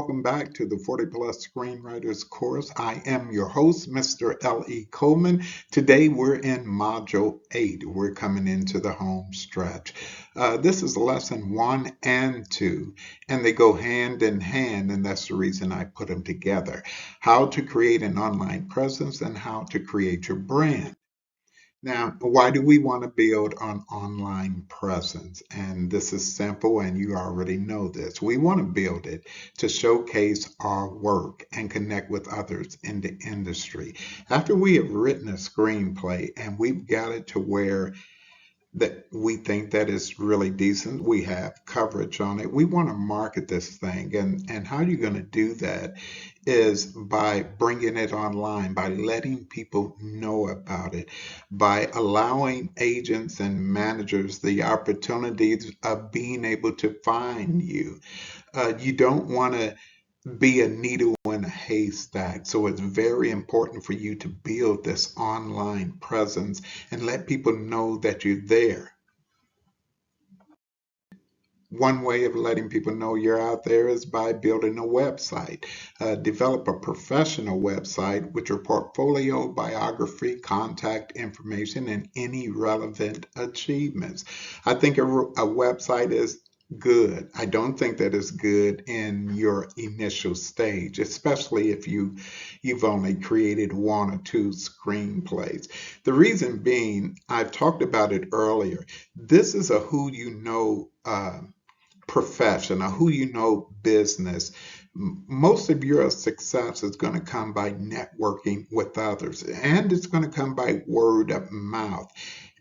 welcome back to the 40 Plus Screenwriters course. I am your host, Mr. L.E. Coleman. Today we're in Module 8. We're coming into the home stretch. This is lesson 1 and 2, and they go hand in hand, and that's the reason I put them together. How to create an online presence and how to create your brand. Now, why do we want to build an online presence? And this is simple, and you already know this. We want to build it to showcase our work and connect with others in the industry. After we have written a screenplay and we've got it to where that we think that is really decent, we have coverage on it, we want to market this thing. And how you're going to do that is by bringing it online, by letting people know about it, by allowing agents and managers the opportunities of being able to find you. You don't want to be a needle in a haystack. So it's very important for you to build this online presence and let people know that you're there. One way of letting people know you're out there is by building a website. Develop a professional website with your portfolio, biography, contact information, and any relevant achievements. I think a website is good. I don't think that is good in your initial stage, especially if you've only created 1 or 2 screenplays. The reason being, I've talked about it earlier. This is a who you know profession, a who you know business. Most of your success is going to come by networking with others, and it's going to come by word of mouth.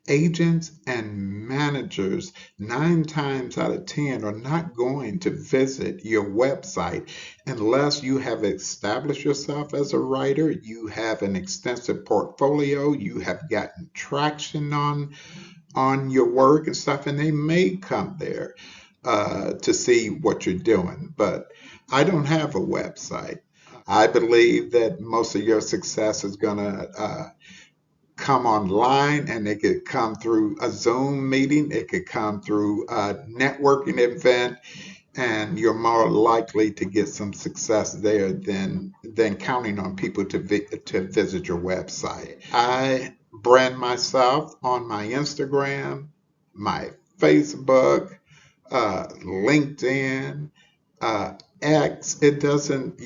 Agents and managers 9 times out of 10 are not going to visit your website unless you have established yourself as a writer, you have an extensive portfolio, you have gotten traction on your work and stuff, and they may come there to see what you're doing. But I don't have a website. I believe that most of your success is going to come online, and it could come through a Zoom meeting, it could come through a networking event, and you're more likely to get some success there than counting on people to visit your website. I brand myself on my Instagram, my Facebook, LinkedIn, X. It doesn't,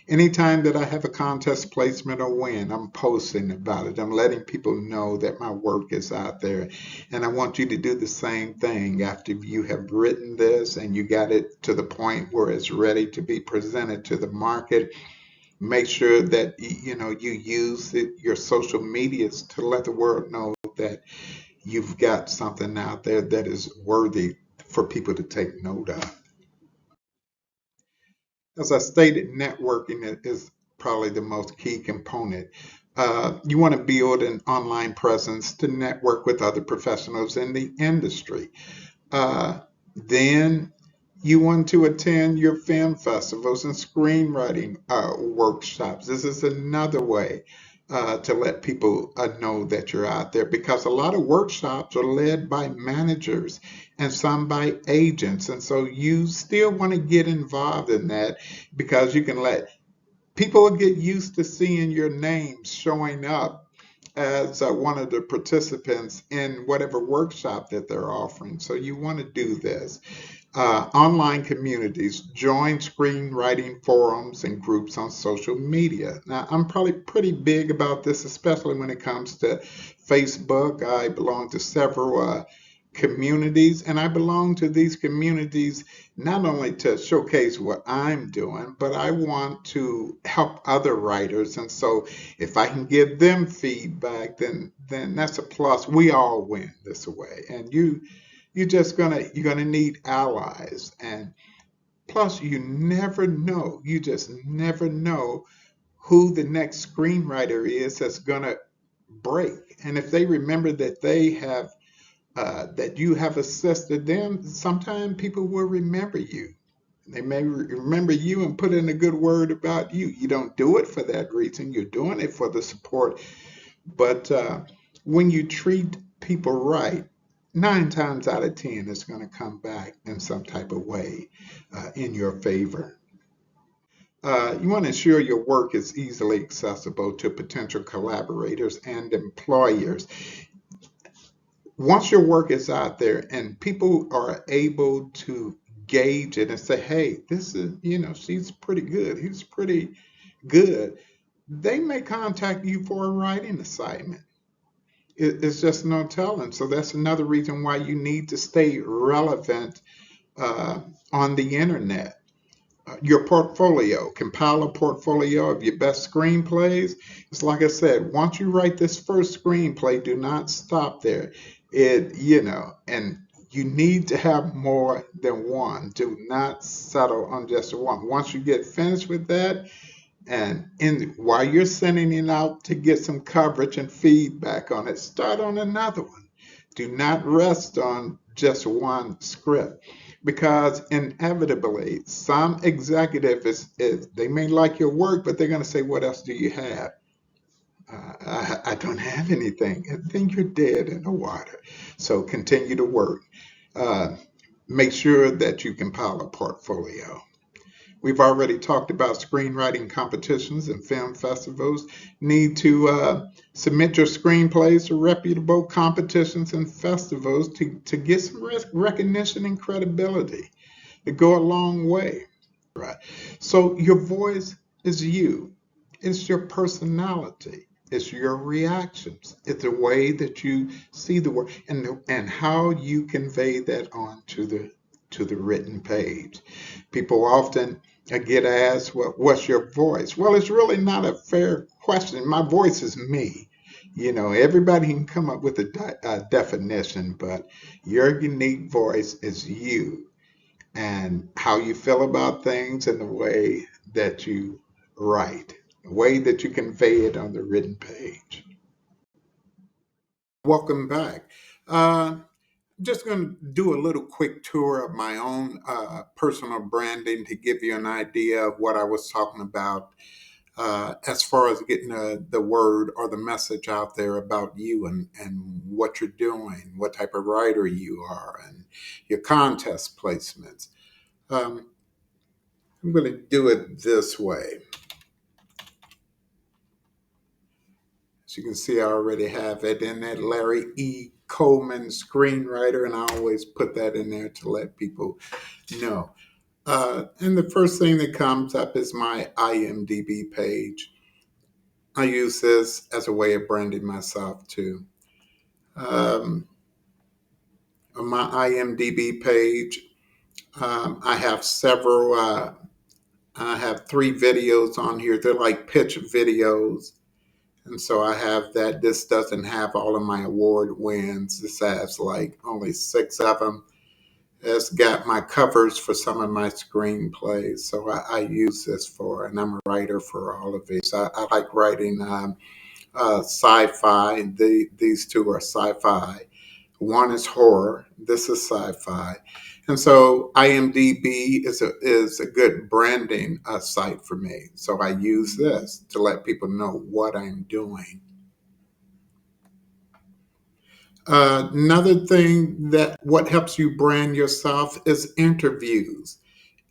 anytime that I have a contest placement or win, I'm posting about it. I'm letting people know that my work is out there. And I want you to do the same thing after you have written this and you got it to the point where it's ready to be presented to the market. Make sure that you use your social medias to let the world know that you've got something out there that is worthy for people to take note of. As I stated, networking is probably the most key component. You want to build an online presence to network with other professionals in the industry. Then you want to attend your film festivals and screenwriting workshops. This is another way to let people know that you're out there, because a lot of workshops are led by managers and some by agents. And so you still want to get involved in that, because you can let people get used to seeing your name showing up as one of the participants in whatever workshop that they're offering. So you want to do this. Online communities, join screenwriting forums and groups on social media. Now, I'm probably pretty big about this, especially when it comes to Facebook. I belong to several communities, and I belong to these communities not only to showcase what I'm doing, but I want to help other writers. And so if I can give them feedback, then that's a plus. We all win this way. And you're gonna need allies. And plus, you just never know who the next screenwriter is that's gonna break. And if they remember that they have that you have assisted them, sometimes people will remember you. They may remember you and put in a good word about you. You don't do it for that reason. You're doing it for the support. But when you treat people right, 9 times out of 10, it's going to come back in some type of way in your favor. You want to ensure your work is easily accessible to potential collaborators and employers. Once your work is out there and people are able to gauge it and say, hey, this is, she's pretty good, he's pretty good, they may contact you for a writing assignment. It's just no telling. So that's another reason why you need to stay relevant uh, on the internet. Your portfolio, compile a portfolio of your best screenplays. It's like I said, once you write this first screenplay, do not stop there. And you need to have more than one. Do not settle on just one. Once you get finished with that, while you're sending it out to get some coverage and feedback on it, start on another one. Do not rest on just one script, because inevitably some executive is they may like your work, but they're going to say, what else do you have? I don't have anything. And then you're dead in the water. So continue to work. Uh, Make sure that you compile a portfolio. We've already talked about screenwriting competitions and film festivals. Need to submit your screenplays to reputable competitions and festivals to get some recognition and credibility. It go a long way, right? So your voice is you. It's your personality. It's your reactions. It's the way that you see the work and how you convey that onto the written page. People often get asked, well, what's your voice? Well, it's really not a fair question. My voice is me. Everybody can come up with a definition, but your unique voice is you and how you feel about things and the way that you write, the way that you convey it on the written page. Welcome back. I'm just going to do a little quick tour of my own personal branding to give you an idea of what I was talking about as far as getting the word or the message out there about you and what you're doing, what type of writer you are, and your contest placements. Um, I'm going to do it this way. As you can see, I already have it in that Larry E. Coleman screenwriter, and I always put that in there to let people know. And the first thing that comes up is my IMDb page. I use this as a way of branding myself too. Um, on my IMDb page, I have several, I have 3 videos on here. They're like pitch videos. And so I have that. This doesn't have all of my award wins. This has like only 6 of them. It's got my covers for some of my screenplays. So I use this for, and I'm a writer for all of these. I like writing sci-fi. These 2 are sci-fi. One is horror. This is sci-fi. And so IMDb is a good branding site for me. So I use this to let people know what I'm doing. Another thing that what helps you brand yourself is interviews.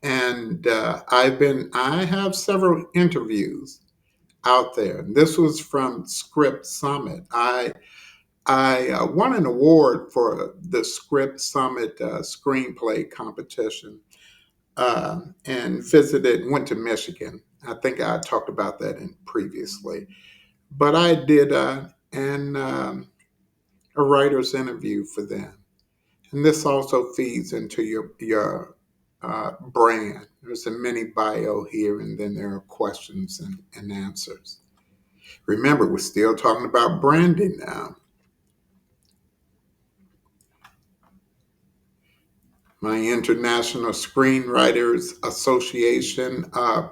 And I have several interviews out there. This was from Script Summit. I won an award for the Script Summit screenplay competition and went to Michigan. I think I talked about that in previously. But I did a writer's interview for them. And this also feeds into your brand. There's a mini bio here, and then there are questions and answers. Remember, we're still talking about branding now. My International Screenwriters Association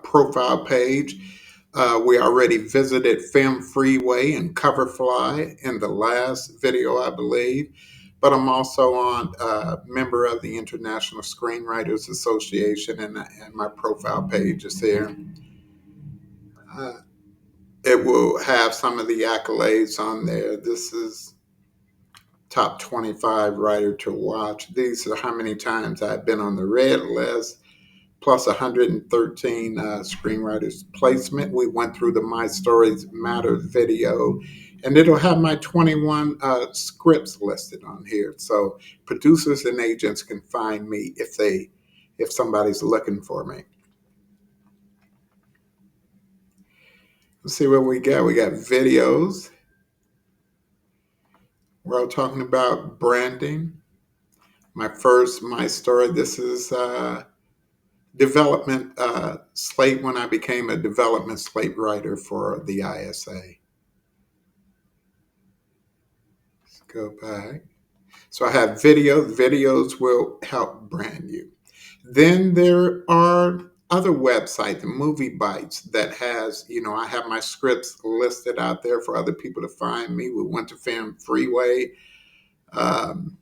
profile page. We already visited Film Freeway and Coverfly in the last video, I believe. But I'm also on member of the International Screenwriters Association, and my profile page is there. Uh, it will have some of the accolades on there. This is top 25 writer to watch. These are how many times I've been on the red list, plus 113 screenwriters placement. We went through the My Stories Matter video, and it'll have my 21 scripts listed on here. So producers and agents can find me if somebody's looking for me. Let's see what we got. We got videos. We're all talking about branding. My story. This is development slate when I became a development slate writer for the ISA. Let's go back. So I have videos. Videos will help brand you. Then there are other websites, Movie Bites, that has, I have my scripts listed out there for other people to find me. We went to Film Freeway. Um,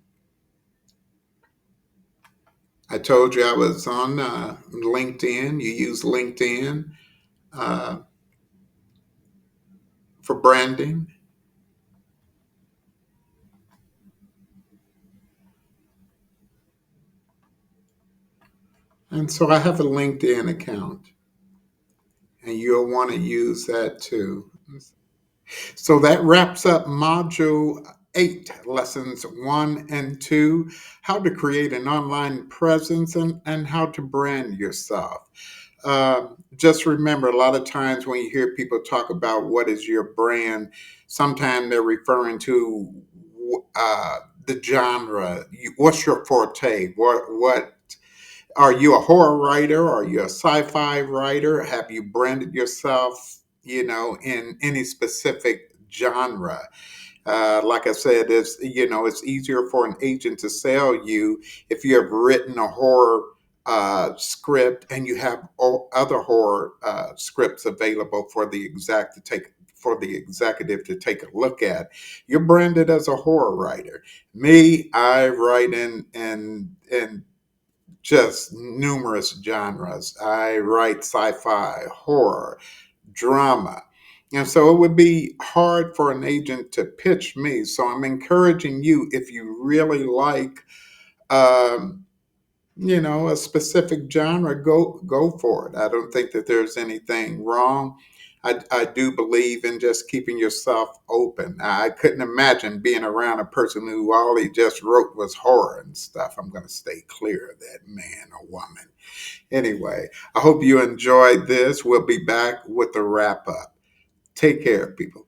I told you I was on LinkedIn. You use LinkedIn uh, for branding. And so I have a LinkedIn account, and you'll want to use that too. So that wraps up Module 8, Lessons 1 and 2, how to create an online presence and how to brand yourself. Just remember, a lot of times when you hear people talk about what is your brand, sometimes they're referring to uh, the genre. What's your forte? What are you a horror writer? Are you a sci-fi writer? Have you branded yourself, in any specific genre? Like I said, it's easier for an agent to sell you if you have written a horror script and you have other horror scripts available for the executive to take a look at. You're branded as a horror writer. Me, I write in just numerous genres. I write sci-fi, horror, drama. And so it would be hard for an agent to pitch me. So I'm encouraging you, if you really like, um, a specific genre, go for it. I don't think that there's anything wrong. I do believe in just keeping yourself open. I couldn't imagine being around a person who all he just wrote was horror and stuff. I'm going to stay clear of that man or woman. Anyway, I hope you enjoyed this. We'll be back with the wrap up. Take care, people.